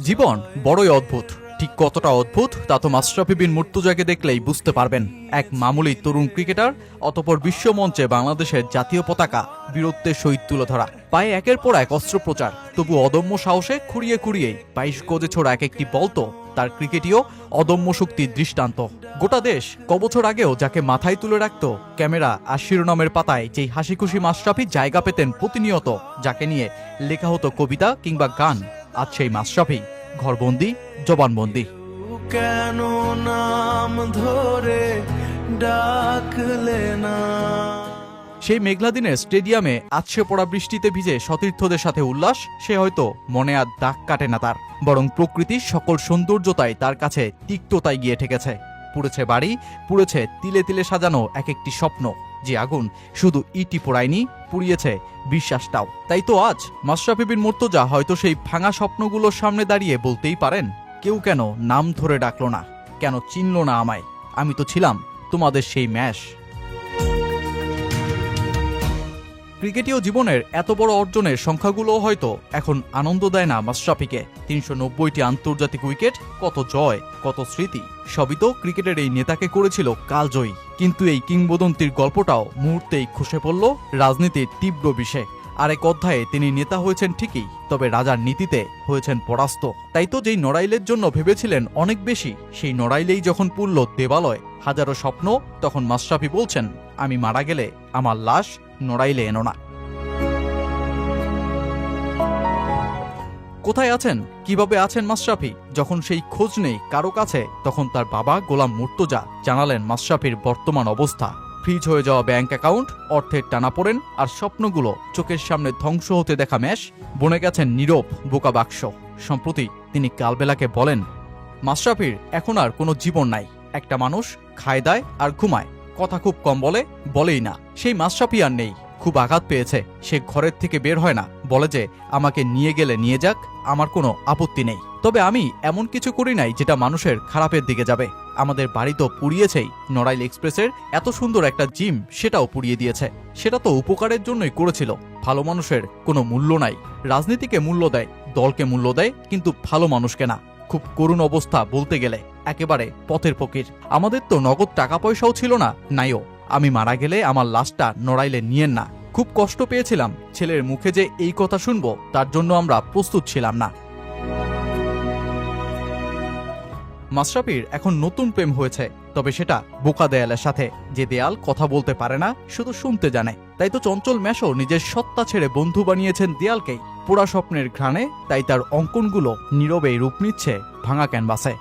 জীবন বড়ই অদ্ভুত। ঠিক কতটা অদ্ভুত তা তো মাশরাফি বিন মুর্তজাকে দেখলেই বুঝতে পারবেন। এক মামুলি তরুণ ক্রিকেটার, অতঃপর বিশ্বমঞ্চে বাংলাদেশের জাতীয় পতাকা বীরত্বের সহিত তুলে ধরা, পায়ে একের পর এক অস্ত্রোপচার, তবু অদম্য সাহসে খুঁড়িয়ে খুঁড়িয়ে 22 গজে ছোড়া এক একটি বল তো তার ক্রিকেটীয় অদম্য শক্তির দৃষ্টান্ত। গোটা দেশ কবছর আগেও যাকে মাথায় তুলে রাখত ক্যামেরা আর শিরোনামের পাতায়, যেই হাসি খুশি মাশরাফি জায়গা পেতেন প্রতিনিয়ত, যাকে নিয়ে লেখা হতো কবিতা কিংবা গান, আজ সেই মাশরাফি ঘরবন্দি, জবানবন্দি। কেন নাম ধরে ডাকলে না। সেই মেঘলা দিনের স্টেডিয়ামে আছড়ে পড়া বৃষ্টিতে ভিজে সতীর্থদের সাথে উল্লাস, সে হয়তো মনে আর দাগ কাটে না তার, বরং প্রকৃতির সকল সৌন্দর্যতাই তার কাছে তিক্ততায় গিয়ে ঠেকেছে। পুড়েছে বাড়ি, পুড়েছে তিলে তিলে সাজানো এক একটি স্বপ্ন, যে আগুন শুধু ইটি পোড়ায়নি, পুড়িয়েছে বিশ্বাসটাও। তাই তো আজ মাশরাফি বিন মুর্তজা হয়তো সেই ভাঙা স্বপ্নগুলোর সামনে দাঁড়িয়ে বলতেই পারেন, কেউ কেন নাম ধরে ডাকলো না, কেন চিনল না আমায়, আমি তো ছিলাম তোমাদের সেই ম্যাশ। ক্রিকেটীয় জীবনের এত বড় অর্জনের সংখ্যাগুলোও হয়তো এখন আনন্দ দেয় না মাশরাফিকে। 390টি আন্তর্জাতিক উইকেট, কত জয়, কত স্মৃতি, সবই তো ক্রিকেটের এই নেতাকে করেছিল কালজয়ী। কিন্তু এই কিংবদন্তির গল্পটাও মুহূর্তেই খসে পড়ল রাজনীতির তীব্র বিষে। আরেক অধ্যায়ে তিনি নেতা হয়েছেন ঠিকই, তবে রাজার নীতিতে হয়েছেন পরাস্ত। তাই তো যেই নড়াইলের জন্য ভেবেছিলেন অনেক বেশি, সেই নড়াইলেই যখন পুরল দেবালয়, হাজারো স্বপ্ন, তখন মাশরাফি বলছেন, আমি মারা গেলে আমার লাশ নড়াইলে এনো না। কোথায় আছেন, কিভাবে আছেন মাশরাফি? যখন সেই খোঁজ নেই কারো কাছে, তখন তার বাবা গোলাম মুর্তজা জানালেন মাশরাফির বর্তমান অবস্থা। ফ্রিজ হয়ে যাওয়া ব্যাংক অ্যাকাউন্ট, অর্থের টানাপোড়েন আর স্বপ্নগুলো চোখের সামনে ধ্বংস হতে দেখা ম্যাশ, বনে গেছেন নীরব বোকা বাক্স। সম্প্রতি তিনি কালবেলাকে বলেন, মাশরাফির এখন আর কোনো জীবন নাই। একটা মানুষ খায় দায় আর ঘুমায়, কথা খুব কম বলে, বলেই না। সেই মাশরাফি আর নেই, খুব আঘাত পেয়েছে। সে ঘরের থেকে বের হয় না, বলে যে আমাকে নিয়ে গেলে নিয়ে যাক, আমার কোনো আপত্তি নেই। তবে আমি এমন কিছু করি নাই যেটা মানুষের খারাপের দিকে যাবে। আমাদের বাড়ি তো পুড়িয়েছেই, নড়াইল এক্সপ্রেসের এত সুন্দর একটা জিম সেটাও পুড়িয়ে দিয়েছে। সেটা তো উপকারের জন্যই করেছিল। ভালো মানুষের কোনো মূল্য নাই। রাজনীতিকে মূল্য দেয়, দলকে মূল্য দেয়, কিন্তু ভালো মানুষকে না। খুব করুণ অবস্থা বলতে গেলে, একেবারে পথের ফকির। আমাদের তো নগদ টাকা পয়সাও ছিল না, নাইও। আমি মারা গেলে আমার লাশটা নড়াইলে নিয়েন না। খুব কষ্ট পেয়েছিলাম, ছেলের মুখে যে এই কথা শুনবো তার জন্য আমরা প্রস্তুত ছিলাম না। মাশরাফির এখন নতুন প্রেম হয়েছে, তবে সেটা বোকা দেয়ালের সাথে, যে দেয়াল কথা বলতে পারে না, শুধু শুনতে জানে। তাই তো চঞ্চল ম্যাশও নিজের সত্তা ছেড়ে বন্ধু বানিয়েছেন দেয়ালকেই। পোড়া স্বপ্নের ঘ্রাণে তাই তার অঙ্কনগুলো নীরবেই রূপ নিচ্ছে ভাঙা ক্যানভাসে।